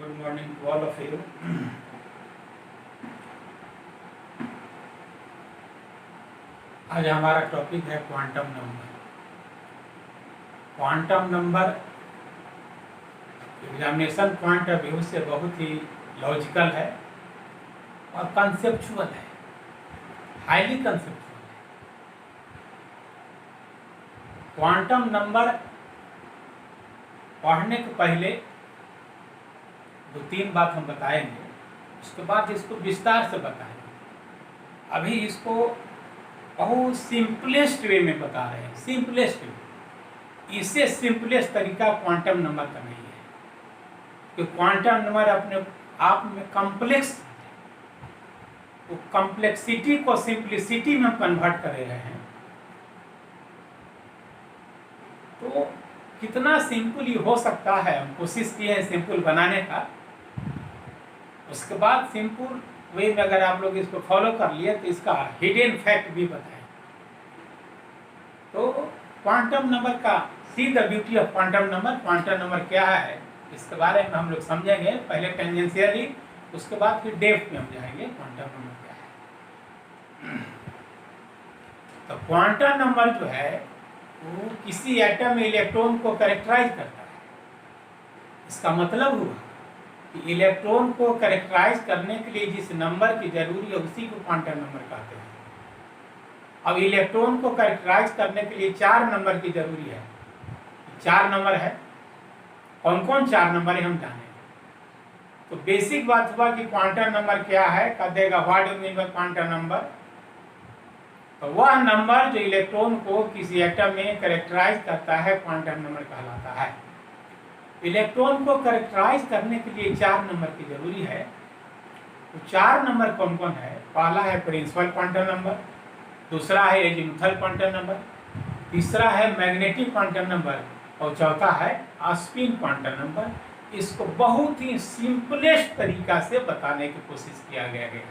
Good morning to all of you. आज हमारा topic है quantum number. Quantum number examination point of view से बहुत ही लॉजिकल है और कंसेप्चुअल है, हाईली कंसेप्चुअल है। क्वांटम नंबर पढ़ने के पहले दो तीन बात हम बताएंगे, उसके बाद इसको विस्तार से बताएंगे। अभी इसको बहुत सिंपलेस्ट वे में बता रहे हैं, सिंपलेस्ट वे। इससे सिंपलेस्ट तरीका क्वांटम नंबर का नहीं है, क्योंकि क्वांटम नंबर अपने आप में कॉम्प्लेक्स, वो कॉम्प्लेक्सिटी को सिंप्लिसिटी में कन्वर्ट कर रहे हैं। तो कितना सिंपल ये हो सकता है, हम कोशिश किए हैं सिंपल बनाने का। उसके बाद सिंपल वे में अगर आप लोग इसको फॉलो कर लिए तो इसका हिडन फैक्ट भी बताएं। तो क्वांटम नंबर का see the beauty of quantum number, quantum number क्या है इसके बारे में हम लोग समझेंगे। पहले टेंजेंशियली, उसके बाद फिर डेप्थ में हम जाएंगे क्वांटम नंबर क्या है। तो क्वांटम नंबर जो है वो किसी एटम में इलेक्ट्रॉन को कैरेक्टराइज करता है। इसका मतलब हुआ कि इलेक्ट्रॉन को कैरेक्टराइज करने के लिए जिस नंबर की जरूरी है उसी को क्वांटम नंबर कहते हैं। अब इलेक्ट्रॉन को कैरेक्टराइज करने के लिए 4 नंबर की जरूरी है। 4 नंबर है, कौन कौन 4 नंबर है हम जाने। तो बेसिक बात हुआ कि क्वांटम नंबर क्या है, कह देगा what do mean by quantum number. तो वह नंबर जो इलेक्ट्रॉन को किसी एटम में कैरेक्टराइज करता है क्वांटम नंबर कहलाता है। इलेक्ट्रॉन को कैरेक्टराइज करने के लिए 4 नंबर की जरूरी है। तो 4 नंबर कौन कौन है? पहला है प्रिंसिपल क्वांटम नंबर, दूसरा है एजीमुथल क्वांटम नंबर, तीसरा है मैग्नेटिक क्वांटम नंबर और चौथा है स्पिन क्वांटम नंबर। इसको बहुत ही सिंपलेस्ट तरीका से बताने की कोशिश किया गया है।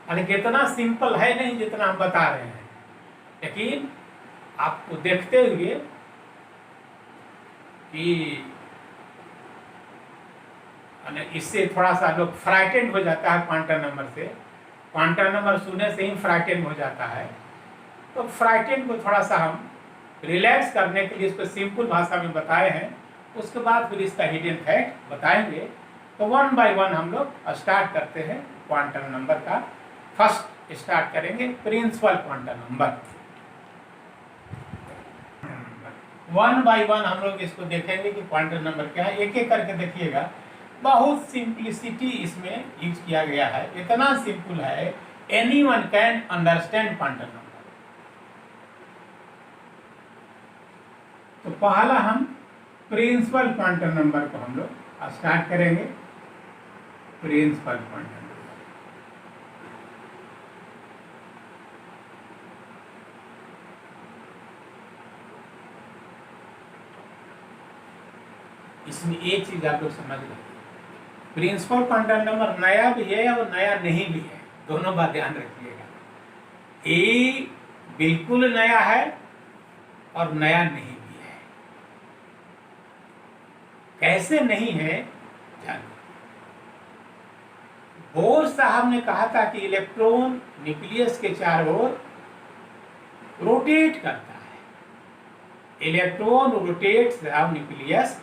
हालांकि इतना सिंपल है नहीं जितना हम बता रहे हैं, लेकिन आपको देखते हुए कि इससे थोड़ा सा लोग फ्राइटेंड हो जाता है क्वांटम नंबर से। क्वांटम नंबर सुनने से ही फ्राइटेंड हो जाता है। तो फ्राइटेंड को थोड़ा सा हम रिलैक्स करने के लिए इसको सिंपल भाषा में बताए हैं। उसके बाद फिर इसका हिडन फैक्ट बताएंगे। तो 1 बाय 1 हम लोग स्टार्ट करते हैं क्वांटम नंबर का। फर्स्ट स्टार्ट करेंगे प्रिंसिपल क्वांटम नंबर। 1 बाय 1 हम लोग इसको देखेंगे कि क्वांटम नंबर क्या है। एक एक करके देखिएगा। बहुत सिंप्लिसिटी इसमें यूज किया गया है, इतना सिंपल है anyone can understand quantum number. तो पहला हम प्रिंसिपल क्वांटम नंबर को हम लोग स्टार्ट करेंगे। प्रिंसिपल क्वांटम नंबर, इसमें एक चीज आप लोग समझ लें, प्रिंसिपल क्वांटम नंबर नया भी है और नया नहीं भी है, दोनों बात ध्यान रखिएगा। ए बिल्कुल नया है और नया नहीं भी है। कैसे नहीं है जानो। बोर साहब ने कहा था कि इलेक्ट्रॉन न्यूक्लियस के चारों ओर रोटेट करता है। Electron rotates around nucleus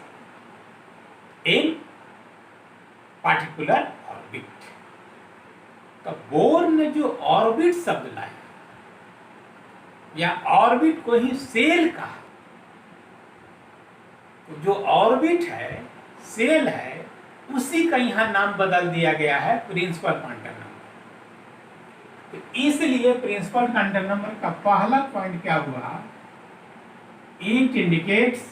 in particular orbit. तो बोर ने जो ऑर्बिट शब्द लाया या ऑर्बिट को ही सेल कहा, तो जो ऑर्बिट है, सेल है, उसी का यहां नाम बदल दिया गया है प्रिंसिपल क्वांटम नंबर। तो इसलिए प्रिंसिपल क्वांटम नंबर का पहला पॉइंट क्या हुआ? It indicates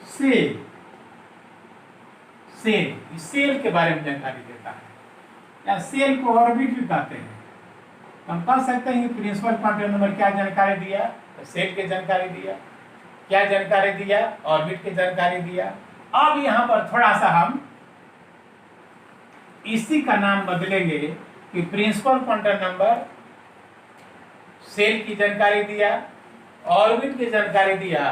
cell. सेल के बारे में जानकारी देता है, या सेल को ऑर्बिट भी कहते हैं। हम कह सकते हैं कि प्रिंसिपल क्वांटम नंबर क्या जानकारी दिया? तो सेल की जानकारी दिया। क्या जानकारी दिया? ऑर्बिट की जानकारी दिया। अब यहां पर थोड़ा सा हम इसी का नाम बदलेंगे कि प्रिंसिपल क्वांटम नंबर सेल की जानकारी दिया, ऑर्बिट की जानकारी दिया।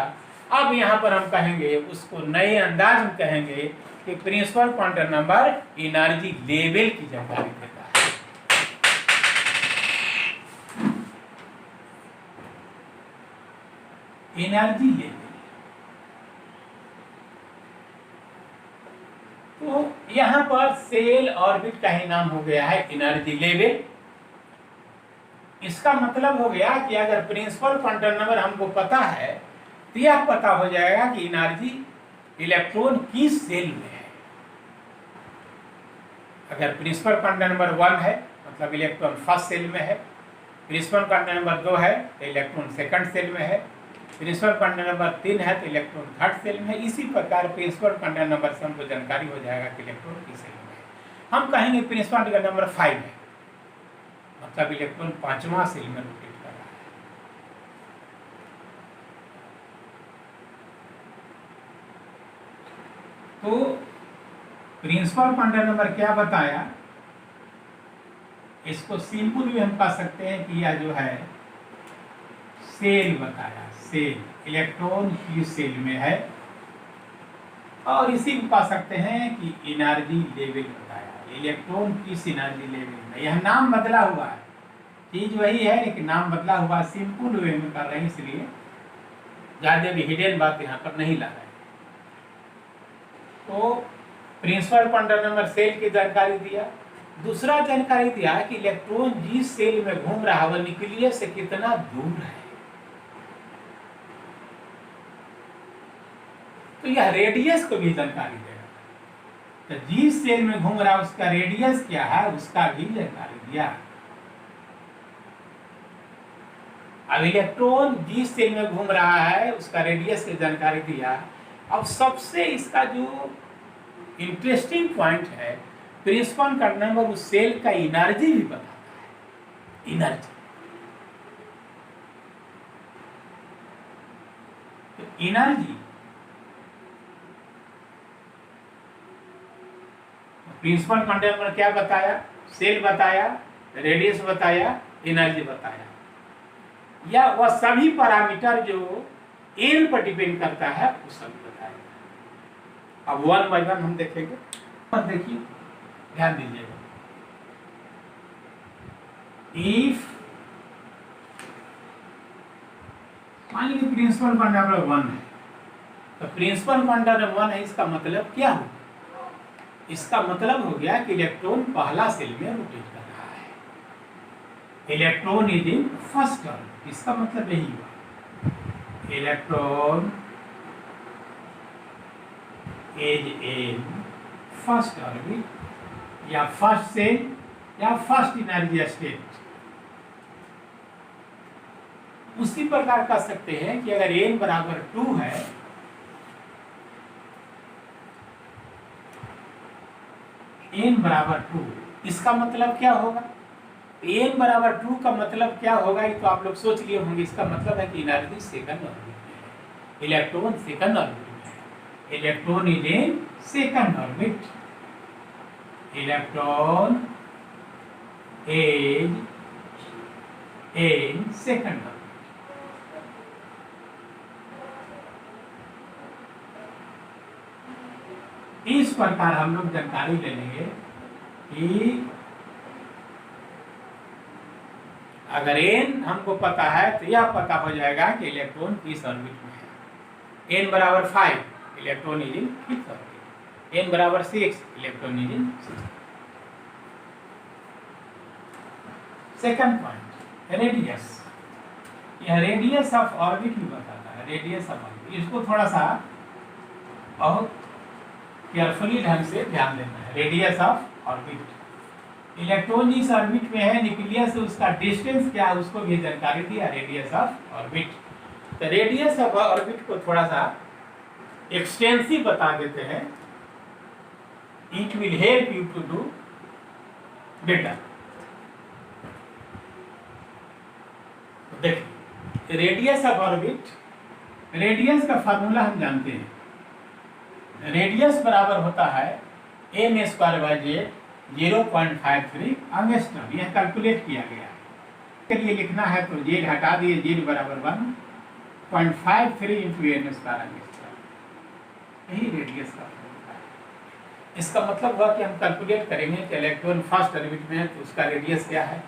अब यहाँ पर हम कहेंगे, उसको नए अंदाज में कहेंगे कि principal quantum number energy level की जानकारी देता है। एनर्जी लेवल, तो यहाँ पर सेल ऑर्बिट का ही नाम हो गया है एनर्जी लेवल। इसका मतलब हो गया कि अगर प्रिंसिपल क्वांटम नंबर हमको पता है तो यह पता हो जाएगा कि एनर्जी इलेक्ट्रॉन किस सेल में है। अगर प्रिंसिपल क्वांटम नंबर 1 है मतलब इलेक्ट्रॉन फर्स्ट सेल में है, प्रिंसिपल क्वांटम नंबर 2 है तो इलेक्ट्रॉन सेकंड सेल में है, प्रिंसिपल क्वांटम नंबर 3 है तो इलेक्ट्रॉन थर्ड सेल में है। इसी प्रकार प्रिंसिपल क्वांटम नंबर से हमको जानकारी हो जाएगा कि इलेक्ट्रॉन किस सेल में है। हम कहेंगे प्रिंसिपल क्वांटम नंबर 5 है मतलब इलेक्ट्रॉन 5वां सेल में रोटेट कर रहा है। तो प्रिंसिपल क्वांटम नंबर क्या बताया, इसको सिंपल भी हम कह सकते हैं कि यह जो है सेल बताया, सेल इलेक्ट्रॉन की सेल में है। और इसी को कह सकते हैं कि एनर्जी लेवल बताया, इलेक्ट्रॉन किस एनर्जी लेवल में। यह नाम बदला हुआ है, चीज वही है लेकिन नाम बदला हुआ, सिंपल वे में कर रहे हैं, इसलिए ज्यादा भी हिडन बात यहाँ पर नहीं ला रहे। तो प्रिंसिपल क्वांटम नंबर सेल की जानकारी दिया। दूसरा जानकारी दिया कि इलेक्ट्रॉन जिस सेल में घूम रहा है वह न्यूक्लियस से कितना दूर है। तो यह रेडियस को भी जानकारी देगा, तो जिस सेल में घूम रहा है उसका रेडियस क्या है उसका भी जानकारी दिया। अब इलेक्ट्रॉन जिस सेल में घूम रहा है उसका रेडियस की जानकारी दिया। अब सबसे इसका जो इंटरेस्टिंग पॉइंट है, प्रिंसिपल क्वांटम नंबर उस सेल का एनर्जी भी बताता है, एनर्जी। तो एनर्जी प्रिंसिपल क्वांटम नंबर क्या बताया, सेल बताया, रेडियस बताया, एनर्जी बताया। या वह सभी पैरामीटर जो एन पर डिपेंड करता है वो सभी बताएगा। अब 1 बाय 1 हम देखेंगे। और देखिए ध्यान दीजिएगा, इफ मान लीजिए प्रिंसिपल क्वांटम नंबर 1 है, तो प्रिंसिपल क्वांटम नंबर 1 है, इसका मतलब क्या हो, इसका मतलब हो गया कि इलेक्ट्रॉन पहला सेल में रोटेट कर रहा है। Electron is in first orbit, इसका मतलब यही हुआ, electron is in first orbit या फर्स्ट सेल या फर्स्ट एनर्जी स्टेट। उसी प्रकार कह सकते हैं कि अगर n बराबर 2 है, n बराबर 2, इसका मतलब क्या होगा, n बराबर 2 का मतलब क्या होगा ये तो आप लोग सोच लिए होंगे। इसका मतलब है कि एनर्जी सेकंड ऑर्बिट में है, इलेक्ट्रॉन सेकंड ऑर्बिट में है, electron is in second orbit, electron is in second orbit. इस प्रकार हम लोग जानकारी ले लेंगे कि अगर n हमको पता है तो यह पता हो जाएगा कि इलेक्ट्रॉन किस ऑर्बिट में है। n बराबर 5, electron is in fifth orbit, n बराबर 6, electron is in sixth. Second point, radius. यह रेडियस ऑफ ऑर्बिट भी बताता है, रेडियस ऑफ ऑर्बिट। इसको थोड़ा सा बहुत केयरफुली ढंग से ध्यान देना है। रेडियस ऑफ ऑर्बिट, इलेक्ट्रॉन जिस ऑर्बिट में है न्यूक्लियस से उसका डिस्टेंस क्या है उसको भी जानकारी दिया, रेडियस ऑफ ऑर्बिट। तो रेडियस ऑफ ऑर्बिट को थोड़ा सा एक्सटेंसिव बता देते हैं, it will help you to do better. देखिए रेडियस ऑफ ऑर्बिट, रेडियस का फार्मूला हम जानते हैं, रेडियस बराबर होता है m² बाय जेड 0.53 एंगस्ट्रॉम। यह कैलकुलेट किया गया है। के लिए लिखना है तो z हटा दिए, z बराबर 1.53 इंटू एन स्क्वायर, यही रेडियस का फॉर्मूला है। इसका मतलब हुआ कि हम कैलकुलेट करेंगे कि इलेक्ट्रॉन फर्स्ट ऑर्बिट में है तो उसका रेडियस क्या है,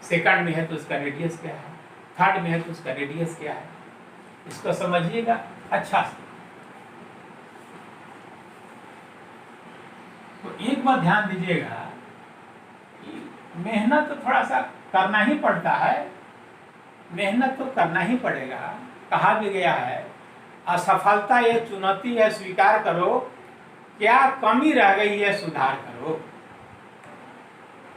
सेकंड में है तो उसका रेडियस क्या है, थर्ड में है तो उसका रेडियस क्या है। इसको समझिएगा अच्छा से। तो एक बात ध्यान दीजिएगा कि मेहनत तो थोड़ा सा करना ही पड़ता है, मेहनत तो करना ही पड़ेगा। कहा भी गया है असफलता ये चुनौती है स्वीकार करो, क्या कमी रह गई है सुधार करो।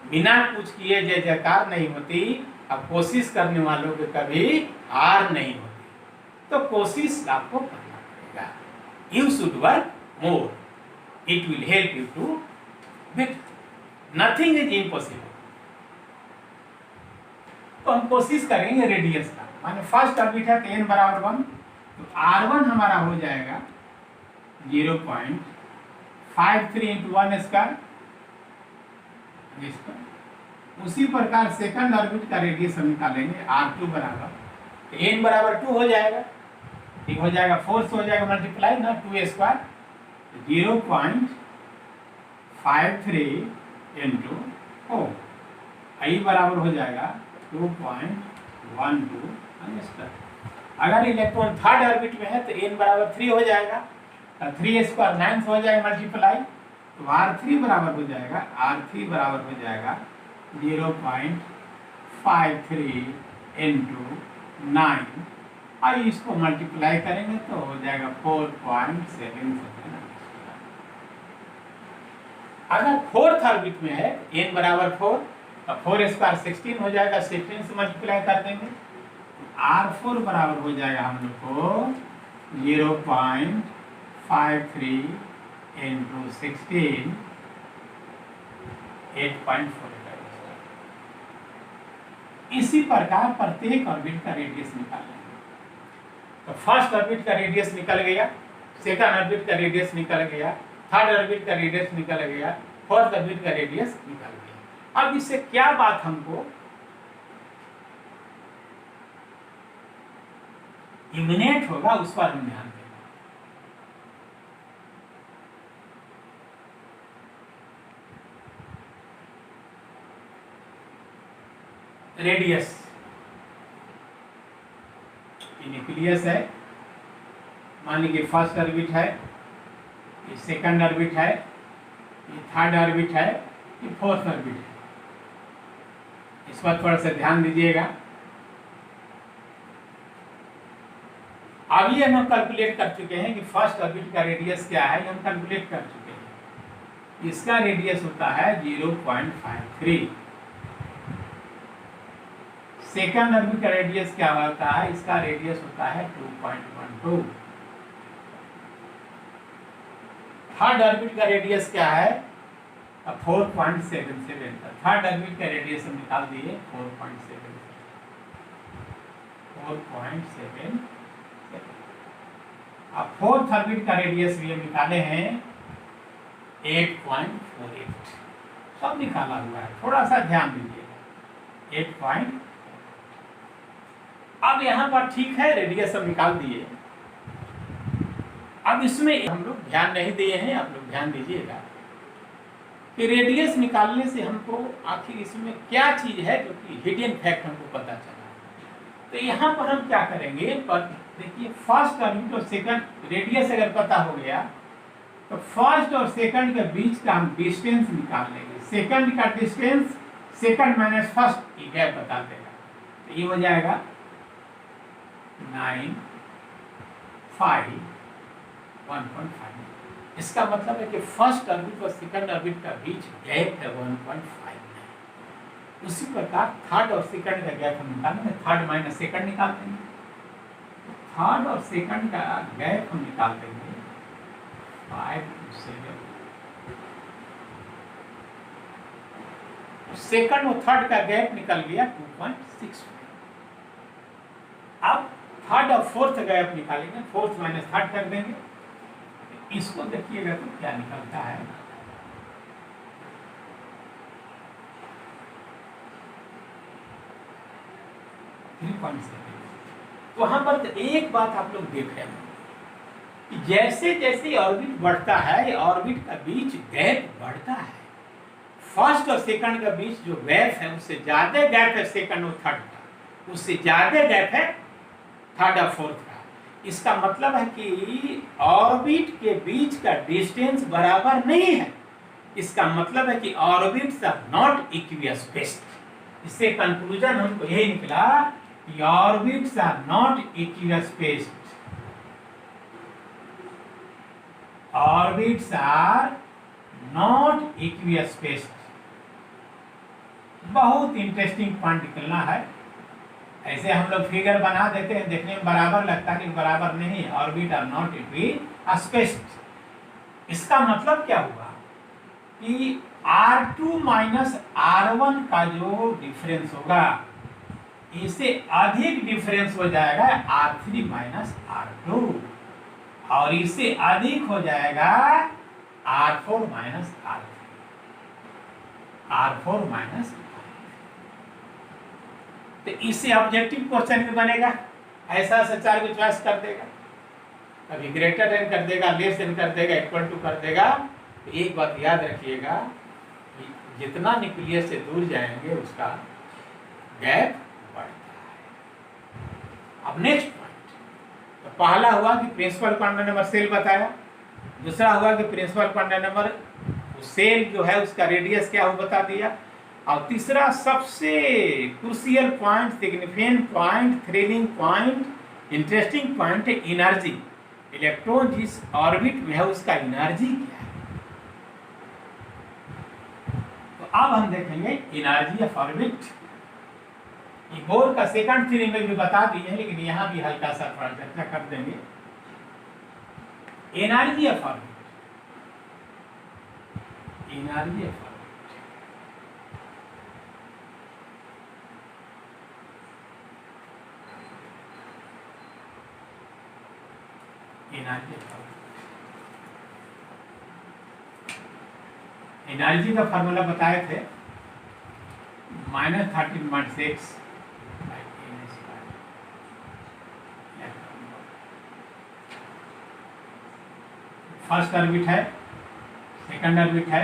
बिना कुछ किए जय जयकार नहीं होती, अब कोशिश करने वालों के कभी हार नहीं होती। तो कोशिश आपको करना पड़ेगा। You should work more, it will help you two bit, nothing is impossible. तो हम कोशिश करेंगे रेडियस का, माने फर्स्ट ऑर्बिट है तो n बराबर 1, तो r1 हमारा हो जाएगा 0.53 इंटू 1 स्क्वायर। उसी प्रकार सेकंड ऑर्बिट का रेडियस हम निकालेंगे, r2 बराबर, तो n बराबर 2 हो जाएगा, ठीक हो जाएगा, 4 से हो जाएगा मल्टीप्लाई ना 2 स्क्वायर, 0.53 इंटू 4, आई बराबर हो जाएगा 2.12 स्क्वायर। अगर इलेक्ट्रॉन थर्ड ऑर्बिट में है तो n बराबर 3 हो जाएगा, 3 स्क्वायर 9 से हो जाएगा मल्टीप्लाई, तो r3 बराबर हो जाएगा, r3 बराबर हो जाएगा 0.53 इंटू 9, और इसको मल्टीप्लाई करेंगे तो हो जाएगा 4.77। अगर फोर्थ ऑर्बिट में है n बराबर 4, तो 4 स्क्वायर 16 हो जाएगा, 16 से मल्टीप्लाई कर देंगे, r4 बराबर हो जाएगा हम लोग को 0.53 इंटू 16, 8.4। इसी प्रकार प्रत्येक ऑर्बिट का रेडियस निकाल लेंगे। तो फर्स्ट ऑर्बिट का रेडियस निकल गया, सेकंड ऑर्बिट का रेडियस निकल गया, थर्ड ऑर्बिट का रेडियस निकल गया, फोर्थ ऑर्बिट का रेडियस निकल गया। अब इससे क्या बात हमको इमिनेट होगा उस पर हम ध्यान देंगे। रेडियस न्यूक्लियस है, मान लीजिए फर्स्ट ऑर्बिट है, ये सेकंड ऑर्बिट है, ये थर्ड ऑर्बिट है, ये फोर्थ ऑर्बिट है। इस पर थोड़ा सा ध्यान दीजिएगा। अभी हम कैलकुलेट कर चुके हैं कि फर्स्ट ऑर्बिट का रेडियस क्या है, हम कैलकुलेट कर चुके हैं। इसका रेडियस होता है 0.53। सेकंड ऑर्बिट का रेडियस क्या होता है, इसका रेडियस होता है 2.12। थर्ड ऑर्बिट का रेडियस क्या है, 4.77। थर्ड ऑर्बिट का रेडियस हम निकाल दिए 4.7। अब फोर्थ ऑर्बिट का रेडियस भी हम निकाले हैं 8.48, सब निकाला हुआ है, थोड़ा सा ध्यान दीजिएगा। 8. अब यहाँ पर ठीक है, रेडियस हम निकाल दिए। अब इसमें हम लोग ध्यान नहीं दिए हैं, आप लोग ध्यान दीजिएगा कि रेडियस निकालने से हमको आखिर इसमें क्या चीज है जो कि हिडन फैक्ट हमको पता चला। तो यहाँ पर हम क्या करेंगे, पर देखिए फर्स्ट ऑर्बिट और सेकंड रेडियस अगर पता हो गया तो फर्स्ट और सेकंड के बीच का हम डिस्टेंस निकाल लेंगे। सेकंड का डिस्टेंस सेकंड माइनस फर्स्ट की गैप बता देगा, तो ये हो जाएगा 9, 5, 1.5। इसका मतलब है कि फर्स्ट ऑर्बिट और सेकंड ऑर्बिट का बीच गैप है 1.5। उसी प्रकार थर्ड और सेकंड का गैप हम निकालेंगे, थर्ड माइनस सेकंड निकाल देंगे, थर्ड और सेकंड का गैप हम निकाल देंगे 5 to 7। सेकंड और थर्ड का गैप निकल गया 2.6। अब थर्ड और फोर्थ गैप निकालेंगे, फोर्थ माइनस थर्ड कर देंगे। इसको देखिएगा तो क्या निकलता है, 3.7। तो वहां पर एक बात आप लोग देख रहे हैं कि जैसे जैसे ऑर्बिट बढ़ता है, ऑर्बिट का बीच गैप बढ़ता है। फर्स्ट और सेकंड का बीच जो गैप है उससे ज्यादा गैप है सेकंड और थर्ड का, उससे ज्यादा गैप है थर्ड और फोर्थ का। इसका मतलब है कि ऑर्बिट के बीच का डिस्टेंस बराबर नहीं है। इसका मतलब है कि ऑर्बिट्स आर नॉट इक्विस्पेस्ड। इससे कंक्लूजन हमको यही निकला कि orbits are not equispaced. Orbits are not equispaced. बहुत इंटरेस्टिंग पॉइंट निकलना है। ऐसे हम लोग फिगर बना देते हैं, देखने में बराबर लगता है कि बराबर नहीं, ऑर्बिट आर नॉट इक्विस्पेस्ड। इसका मतलब क्या हुआ कि R2 माइनस R1 का जो डिफरेंस होगा इससे अधिक डिफरेंस हो जाएगा R3 माइनस R2, और इससे अधिक हो जाएगा R4 minus R3, R4 minus. तो इससे ऑब्जेक्टिव क्वेश्चन भी बनेगा। ऐसा से चार को चॉइस कर देगा, कभी ग्रेटर देन कर देगा, लेस देन कर देगा, इक्वल टू कर देगा। तो एक बात याद रखिएगा कि जितना न्यूक्लियस से दूर जाएंगे उसका गैप बढ़ता है। अब नेक्स्ट पॉइंट, तो पहला हुआ कि प्रिंसिपल क्वांटम नंबर सेल बताया, दूसरा हुआ कि प्रिंसिपल क्वांटम नंबर सेल जो है उसका रेडियस क्या हो बता दिया, और तीसरा सबसे crucial point, significant point, thrilling point, interesting point है एनर्जी। इलेक्ट्रॉन जिस ऑर्बिट में है उसका एनर्जी क्या है। तो अब हम देखेंगे एनर्जी ऑफ ऑर्बिट। बोर का सेकंड थ्योरी में भी बता दिए हैं, लेकिन यहां भी हल्का सा थोड़ा चर्चा कर देंगे। Energy of orbit, energy of energy का फार्मूला बताए थे -13.6 फर्स्ट ऑर्बिट है, सेकंड ऑर्बिट है,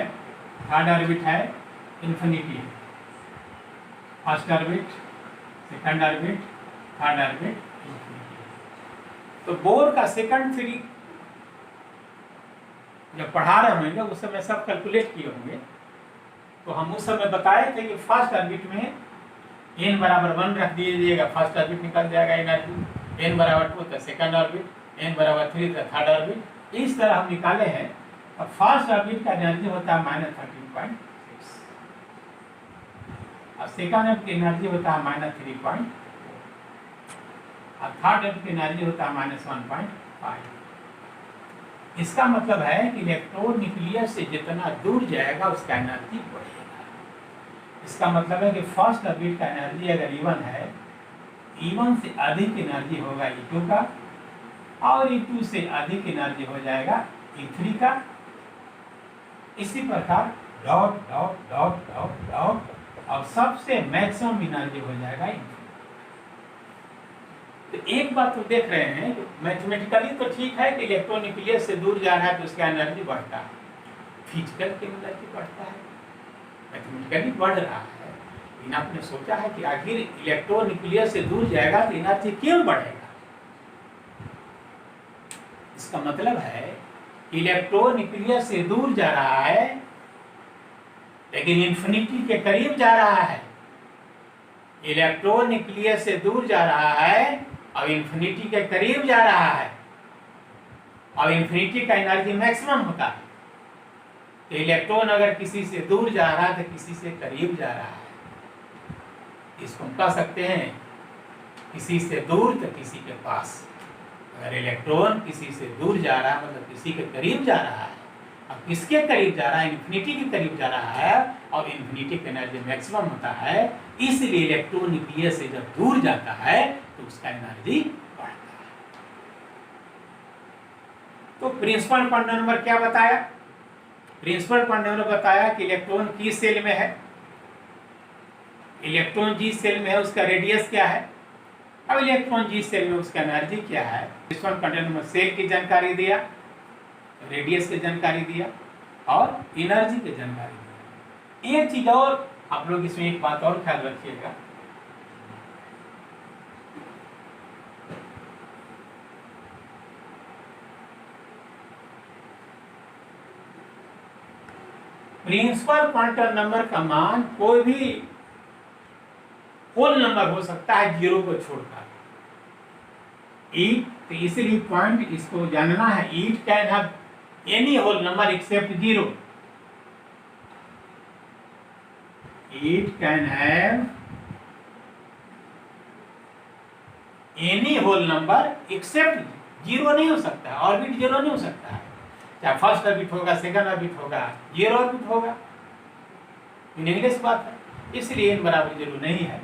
थर्ड ऑर्बिट है, इंफिनिटी है। First orbit, second orbit, third orbit, infinity. तो बोर का सेकंड थ्योरी जब पढ़ा रहे होंगे उस समय सब कैलकुलेट किए होंगे, तो हम उस समय बताए थे कि फर्स्ट ऑर्बिट में n बराबर 1 रख दीजिएगा, फर्स्ट ऑर्बिट निकल जाएगा एनर्जी। n बराबर 2 तो सेकंड ऑर्बिट, n बराबर 3 तो थर्ड ऑर्बिट। इस तरह हम निकाले हैं। अब फर्स्ट ऑर्बिट का एनर्जी होता है -13.6 और सेकंड ऑर्बिट की एनर्जी होता है -3.4 और थर्ड ऑर्बिट की एनर्जी होता है -1.5। इसका मतलब है कि इलेक्ट्रॉन न्यूक्लियस से जितना दूर जाएगा उसका एनर्जी बढ़ेगा। इसका मतलब है कि फर्स्ट ऑर्बिट का एनर्जी अगर E1 है, E1 से अधिक एनर्जी होगा E2 का, और E2 से अधिक एनर्जी हो जाएगा E3 का। इसी प्रकार dot dot dot dot dot और सबसे मैक्सिमम एनर्जी हो जाएगा E4। तो एक बात तो देख रहे हैं, मैथमेटिकली तो ठीक है कि इलेक्ट्रॉन न्यूक्लियस से दूर जा रहा है तो उसका एनर्जी बढ़ता है, फिजिकल की एनर्जी बढ़ता है, मैथमेटिकली बढ़ रहा है। लेकिन आपने सोचा है कि आखिर इलेक्ट्रॉन न्यूक्लियस से दूर जाएगा तो एनर्जी क्यों बढ़ेगा। इसका मतलब है इलेक्ट्रॉन न्यूक्लियस से दूर जा रहा है लेकिन इंफिनिटी के करीब जा रहा है। इलेक्ट्रॉन न्यूक्लियस से दूर जा रहा है और इंफिनिटी के करीब जा रहा है, और इंफिनिटी का एनर्जी मैक्सिमम होता है। तो इलेक्ट्रॉन अगर किसी से दूर जा रहा है तो किसी से करीब जा रहा है। इसको हम कह सकते हैं किसी से दूर तो किसी के पास। अगर इलेक्ट्रॉन किसी से दूर जा रहा है मतलब किसी के करीब जा रहा है, अब किसके करीब जा रहा है, इंफिनिटी के करीब जा रहा है, और इंफिनिटी का एनर्जी मैक्सिमम होता है। इसलिए इलेक्ट्रॉन न्यूक्लियस से जब दूर जाता है तो उसका एनर्जी बढ़ता है। तो प्रिंसिपल क्वांटम नंबर क्या बताया, प्रिंसिपल क्वांटम नंबर बताया कि इलेक्ट्रॉन किस सेल में है, इलेक्ट्रॉन जिस सेल में है उसका रेडियस क्या है, अब इलेक्ट्रॉन जी सेल में उसका एनर्जी क्या है, इलेक्ट्रॉन कंटेंट में सेल की जानकारी दिया, रेडियस की जानकारी दिया और एनर्जी की जानकारी दिया। एक चीज और आप लोग इसमें एक बात और ख्याल रखिएगा, प्रिंसिपल क्वांटम नंबर का मान कोई भी होल नंबर हो सकता है जीरो को छोड़कर। तो इसलिए पॉइंट इसको जानना है, it can have any whole number except zero. It can have any whole number except zero नहीं हो सकता, ऑर्बिट जीरो नहीं हो सकता है, चाहे फर्स्ट ऑर्बिट होगा, सेकंड ऑर्बिट होगा, जीरो ऑर्बिट होगा, मीनिंगलेस बात है, इसलिए n बराबर जीरो नहीं है।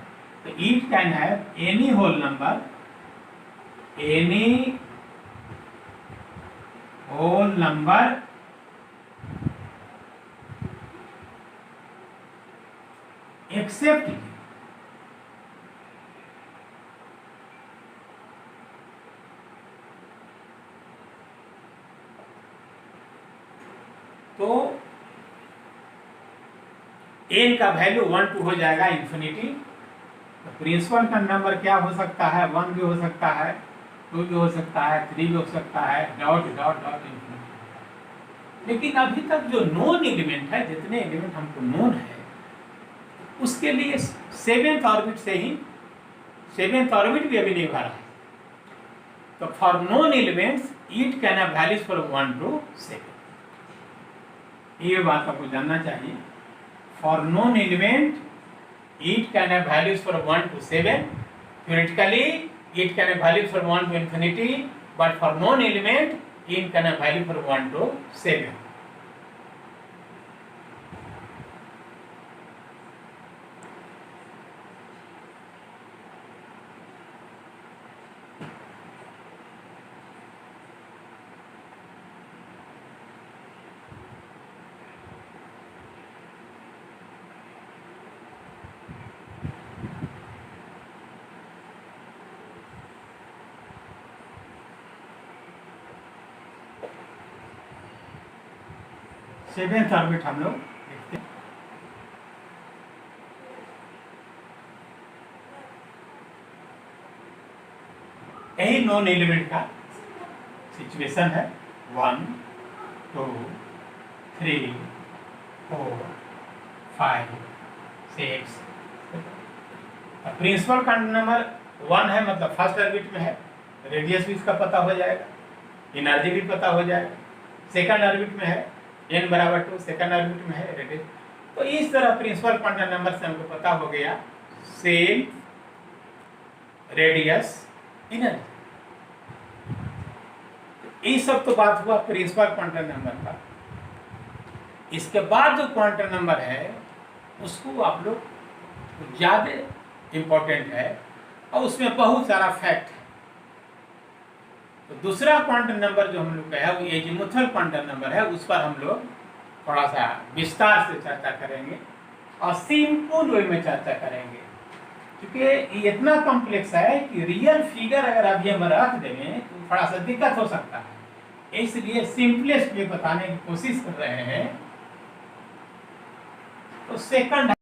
तो it can have any whole number, any whole number except, तो n का वैल्यू 1 2 हो जाएगा इंफिनिटी। तो प्रिंसिपल का नंबर क्या हो सकता है, 1 भी हो सकता है, 2 भी हो सकता है, 3 भी हो सकता है, डॉट डॉट डॉट इंफिनिटी। लेकिन अभी तक जो नोन एलिमेंट है, जितने एलिमेंट हमको नोन है, उसके लिए 7th ऑर्बिट से ही 7th ऑर्बिट भी अभी नहीं भरा है। तो for known elements it can have values from 1 to 7। ये बात आपको जानना चाहिए। For known element it can have values from 1 to 7। theoretically it can have value from 1 to infinity, but for known element it can have value from 1 to 7। Seventh orbit हम लोग देखते हैं। यही नॉन एलिमेंट का situation है। 1 2 3 4 5 6। Principal quantum number 1 है, मतलब first orbit में है, रेडियस भी इसका पता हो जाएगा, एनर्जी भी पता हो जाएगा। सेकंड ऑर्बिट में है, n बराबर 2, सेकंड ऑर्बिट में है रेडियस। तो इस तरह प्रिंसिपल क्वांटम नंबर से हमको पता हो गया सेल, रेडियस, एनर्जी। ये सब तो बात हुआ प्रिंसिपल क्वांटम नंबर का। इसके बाद जो क्वांटम नंबर है उसको आप लोग ज्यादा इंपॉर्टेंट है और उसमें बहुत सारा फैक्ट है। तो दूसरा क्वांटम नंबर जो हम लोग का है वो एजीमुथल क्वांटम नंबर है, उस पर हम लोग थोड़ा सा विस्तार से चर्चा करेंगे और सिंपल वे में चर्चा करेंगे, क्योंकि ये इतना कॉम्प्लेक्स है कि रियल फिगर अगर अभी हम रख देंगे तो थोड़ा सा दिक्कत हो सकता है। इसलिए सिंपलेस्ट वे बताने की कोशिश कर रहे हैं। तो सेकंड